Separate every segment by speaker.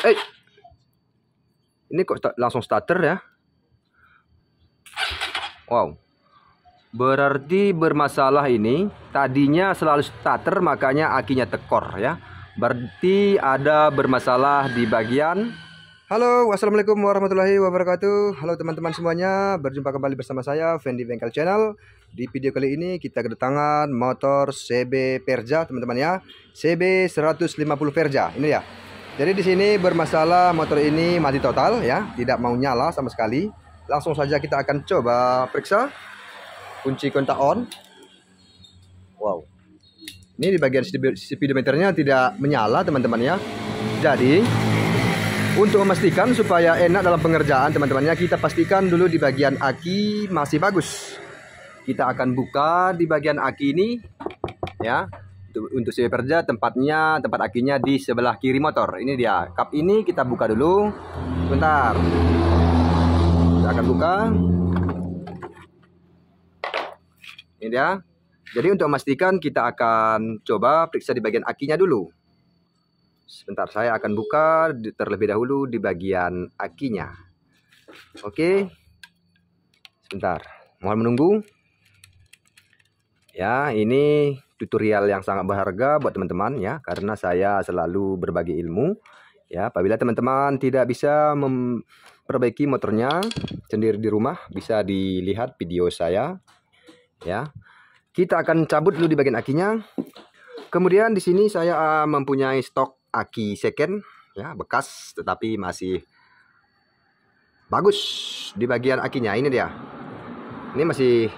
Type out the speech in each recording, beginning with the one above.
Speaker 1: Eh, ini kok langsung starter ya? Wow. Berarti bermasalah ini. Tadinya selalu starter, makanya akinya tekor ya. Berarti ada bermasalah di bagian. Halo, wassalamualaikum warahmatullahi wabarakatuh. Halo teman-teman semuanya, berjumpa kembali bersama saya Fendi Bengkel Channel. Di video kali ini kita kedatangan motor CB Perja teman-teman ya. CB 150 Perja ini ya. Jadi di sini bermasalah, motor ini mati total ya, tidak mau nyala sama sekali. Langsung saja kita akan coba periksa. Kunci kontak on. Wow. Ini di bagian speedometernya tidak menyala teman-teman ya. Jadi untuk memastikan supaya enak dalam pengerjaan teman-temannya, kita pastikan dulu di bagian aki masih bagus. Kita akan buka di bagian aki ini ya. Untuk CB Perja tempat akinya di sebelah kiri motor. Ini dia. Kap ini kita buka dulu. Bentar. Kita akan buka. Ini dia. Jadi untuk memastikan kita akan coba periksa di bagian akinya dulu. Sebentar, saya akan buka terlebih dahulu di bagian akinya. Oke. Sebentar, mohon menunggu. Ya, ini tutorial yang sangat berharga buat teman-teman ya, karena saya selalu berbagi ilmu. Ya, apabila teman-teman tidak bisa memperbaiki motornya sendiri di rumah, bisa dilihat video saya. Ya. Kita akan cabut dulu di bagian akinya. Kemudian di sini saya mempunyai stok aki second ya, bekas tetapi masih bagus di bagian akinya. Ini dia. Ini masih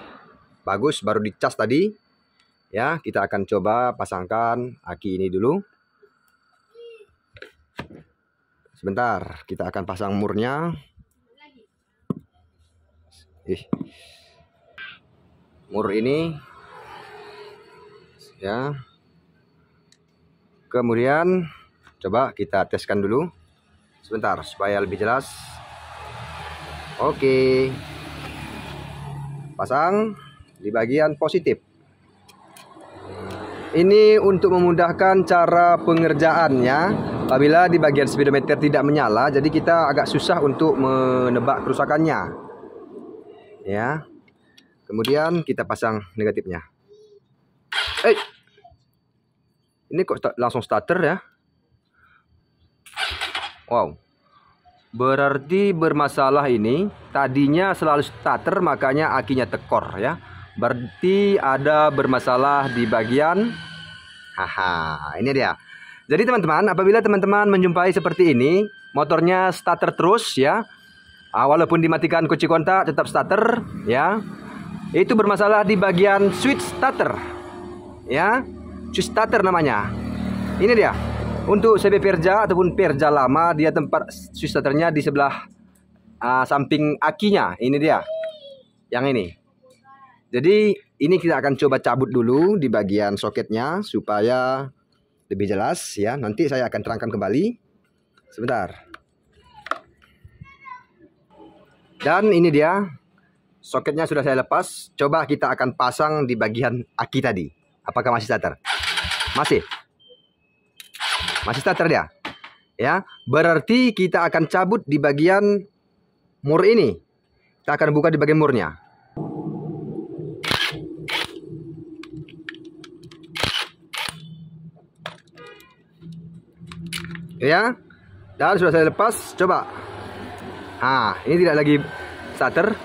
Speaker 1: bagus, baru dicas tadi. Ya, kita akan coba pasangkan aki ini dulu. Sebentar, kita akan pasang murnya. Mur ini ya. Kemudian coba kita teskan dulu. Sebentar supaya lebih jelas. Oke. Pasang di bagian positif. Ini untuk memudahkan cara pengerjaannya. Apabila di bagian speedometer tidak menyala, jadi kita agak susah untuk menebak kerusakannya. Ya. Kemudian kita pasang negatifnya. Ini kok langsung starter ya? Wow. Berarti bermasalah ini. Tadinya selalu starter, makanya akinya tekor ya. Berarti ada bermasalah di bagian. Haha, ini dia. Jadi teman-teman, apabila teman-teman menjumpai seperti ini, motornya starter terus ya. Walaupun dimatikan kunci kontak tetap starter ya. Itu bermasalah di bagian switch starter ya. Switch starter namanya. Ini dia. Untuk CB Perja ataupun Perja lama, dia tempat switch starternya di sebelah samping akinya. Ini dia. Yang ini. Jadi ini kita akan coba cabut dulu di bagian soketnya supaya lebih jelas ya. Nanti saya akan terangkan kembali. Sebentar. Dan ini dia. Soketnya sudah saya lepas. Coba kita akan pasang di bagian aki tadi. Apakah masih starter? Masih. Masih starter dia. Ya, berarti kita akan cabut di bagian mur ini. Kita akan buka di bagian murnya. Ya. Dan sudah saya lepas. Coba. Ini tidak lagi starter.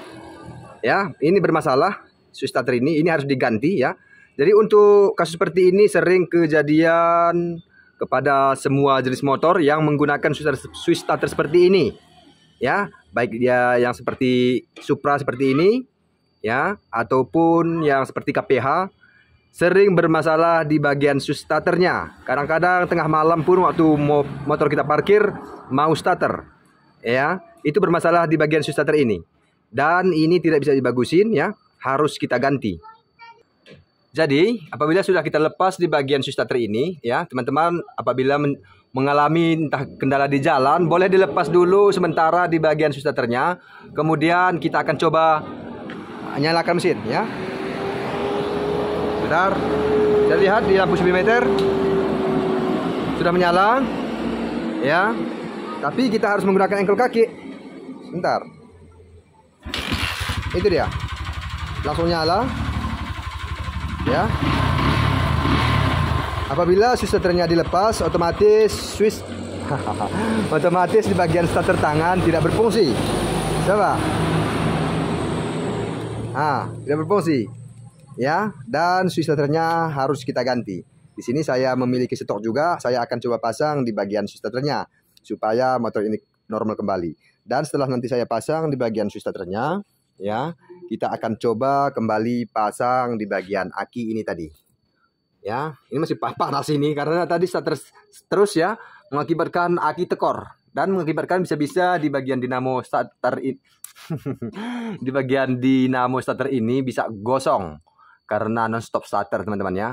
Speaker 1: Ya, ini bermasalah. Switch starter ini harus diganti ya. Jadi untuk kasus seperti ini sering kejadian kepada semua jenis motor yang menggunakan switch starter seperti ini. Ya, baik dia yang seperti Supra seperti ini ya, ataupun yang seperti KPH, sering bermasalah di bagian switch starternya. Kadang-kadang tengah malam pun waktu motor kita parkir mau starter. Ya, itu bermasalah di bagian switch starter ini. Dan ini tidak bisa dibagusin ya, harus kita ganti. Jadi, apabila sudah kita lepas di bagian switch starter ini, ya teman-teman, apabila mengalami entah kendala di jalan, boleh dilepas dulu sementara di bagian switch starternya. Kemudian kita akan coba nyalakan mesin, ya. Bentar, kita lihat di lampu speedometer sudah menyala, ya. Tapi kita harus menggunakan engkel kaki. Bentar. Itu dia. Langsung nyala. Ya. Apabila switch starternya dilepas, otomatis switch otomatis di bagian starter tangan tidak berfungsi. Coba. Tidak berfungsi. Ya, dan switch starternya harus kita ganti. Di sini saya memiliki stok juga, saya akan coba pasang di bagian switch starternya supaya motor ini normal kembali. Dan setelah nanti saya pasang di bagian switch starternya, ya, kita akan coba kembali pasang di bagian aki ini tadi. Ya, ini masih panas ini karena tadi starter terus ya mengakibatkan aki tekor dan mengakibatkan bisa-bisa di bagian dinamo starter ini di bagian dinamo starter ini bisa gosong karena non-stop starter teman-teman ya.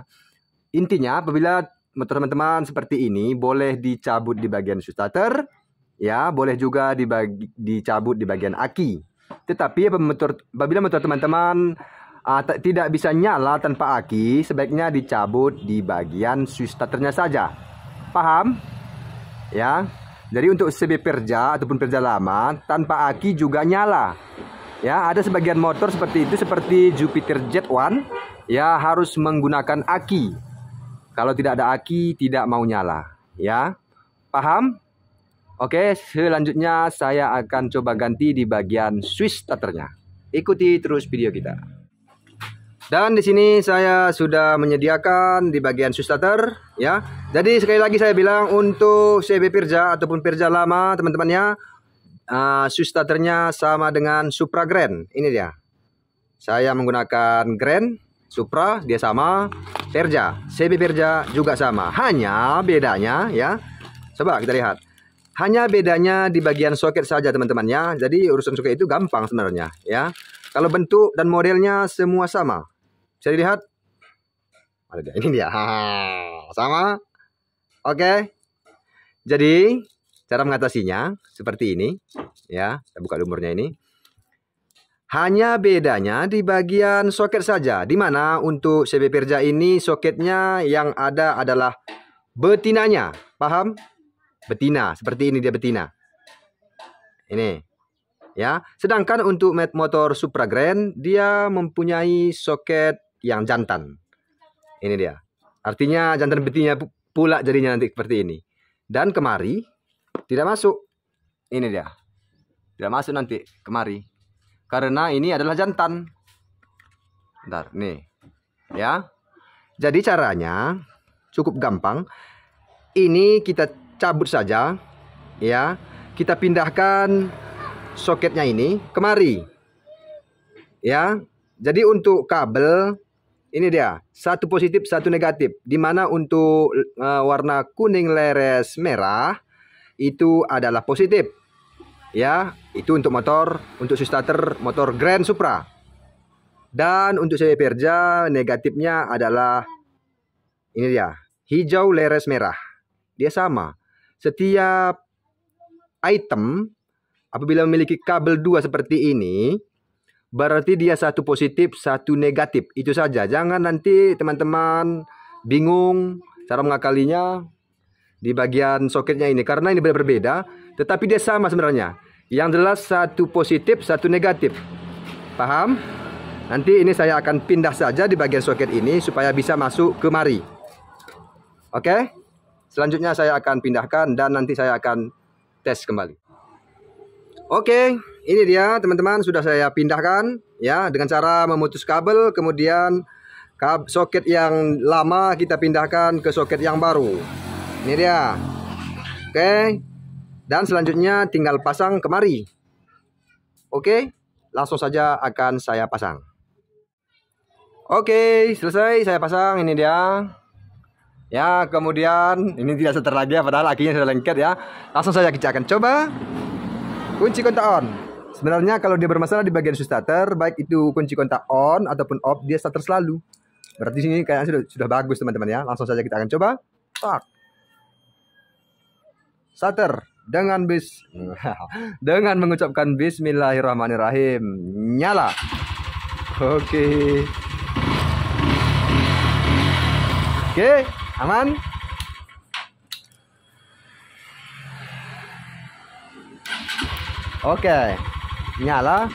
Speaker 1: Intinya apabila motor teman-teman seperti ini boleh dicabut di bagian switch starter, ya boleh juga dicabut di bagian aki. Tetapi apabila motor teman-teman tidak bisa nyala tanpa aki, sebaiknya dicabut di bagian switch starternya saja. Paham? Ya. Jadi untuk CB Perja ataupun Perja lama tanpa aki juga nyala. Ya, ada sebagian motor seperti itu seperti Jupiter Z1 ya harus menggunakan aki. Kalau tidak ada aki tidak mau nyala, ya. Paham? Oke, selanjutnya saya akan coba ganti di bagian switch starternya. Ikuti terus video kita. Dan di sini saya sudah menyediakan di bagian switch starter, ya. Jadi sekali lagi saya bilang untuk CB Perja ataupun Perja lama teman-teman ya, switch starternya sama dengan Supra Grand. Ini dia. Saya menggunakan Grand, Supra dia sama, Perja, CB Perja juga sama. Hanya bedanya ya. Coba kita lihat. Hanya bedanya di bagian soket saja teman-teman ya. Jadi urusan soket itu gampang sebenarnya ya. Kalau bentuk dan modelnya semua sama. Bisa dilihat? Ada dia. Ini dia. Sama. Oke. Jadi cara mengatasinya seperti ini ya. Kita buka lumurnya ini. Hanya bedanya di bagian soket saja. Di mana untuk CB Perja ini soketnya yang ada adalah betinanya. Paham? Betina. Seperti ini dia betina. Ini. Ya. Sedangkan untuk motor Supra Grand dia mempunyai soket yang jantan. Ini dia. Artinya jantan betinanya pula jadinya nanti seperti ini. Dan kemari tidak masuk. Ini dia. Tidak masuk nanti kemari. Karena ini adalah jantan. Bentar, nih. Ya. Jadi caranya cukup gampang. Ini kita cabut saja. Ya. Kita pindahkan soketnya ini kemari. Ya. Jadi untuk kabel ini dia. Satu positif, satu negatif. Dimana untuk warna kuning leres merah itu adalah positif. Ya, itu untuk motor, untuk switch starter motor Grand Supra. Dan untuk CB Perja negatifnya adalah ini dia, hijau leres merah. Dia sama. Setiap item apabila memiliki kabel 2 seperti ini, berarti dia satu positif, satu negatif. Itu saja. Jangan nanti teman-teman bingung cara mengakalinya di bagian soketnya ini karena ini berbeda, tetapi dia sama sebenarnya. Yang jelas satu positif, satu negatif. Paham? Nanti ini saya akan pindah saja di bagian soket ini supaya bisa masuk kemari. Oke? Selanjutnya saya akan pindahkan dan nanti saya akan tes kembali. Oke, ini dia teman-teman sudah saya pindahkan ya dengan cara memutus kabel, kemudian soket yang lama kita pindahkan ke soket yang baru. Ini dia. Oke. Dan selanjutnya tinggal pasang kemari. Oke, langsung saja akan saya pasang. Oke, selesai saya pasang. Ini dia. Ya, kemudian ini tidak seter lagi ya, padahal akinya sudah lengket ya. Langsung saja kita akan coba. Kunci kontak on. Sebenarnya kalau dia bermasalah di bagian switch starter, baik itu kunci kontak on ataupun off, dia starter selalu. Berarti sini kayaknya sudah bagus teman-teman ya. Langsung saja kita akan coba. Tak. Starter. Dengan mengucapkan bismillahirrahmanirrahim, nyala. Oke, aman. Oke, nyala.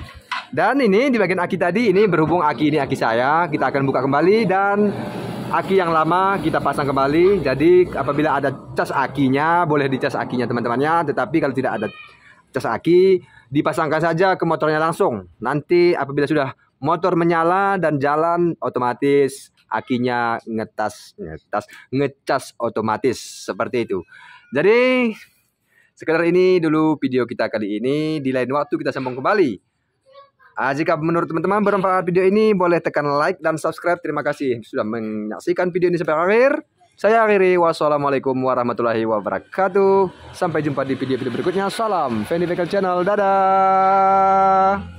Speaker 1: Dan ini di bagian aki tadi, ini berhubung aki ini aki saya, kita akan buka kembali dan aki yang lama kita pasang kembali. Jadi apabila ada cas akinya, boleh dicas akinya teman-temannya. Tetapi kalau tidak ada cas aki, dipasangkan saja ke motornya langsung. Nanti apabila sudah motor menyala dan jalan, otomatis akinya ngecas otomatis seperti itu. Jadi sekedar ini dulu video kita kali ini. Di lain waktu kita sambung kembali. Jika menurut teman-teman bermanfaat video ini, boleh tekan like dan subscribe. Terima kasih sudah menyaksikan video ini sampai akhir. Saya akhiri. Wassalamualaikum warahmatullahi wabarakatuh. Sampai jumpa di video-video berikutnya. Salam Fendi Vehicle Channel. Dadah.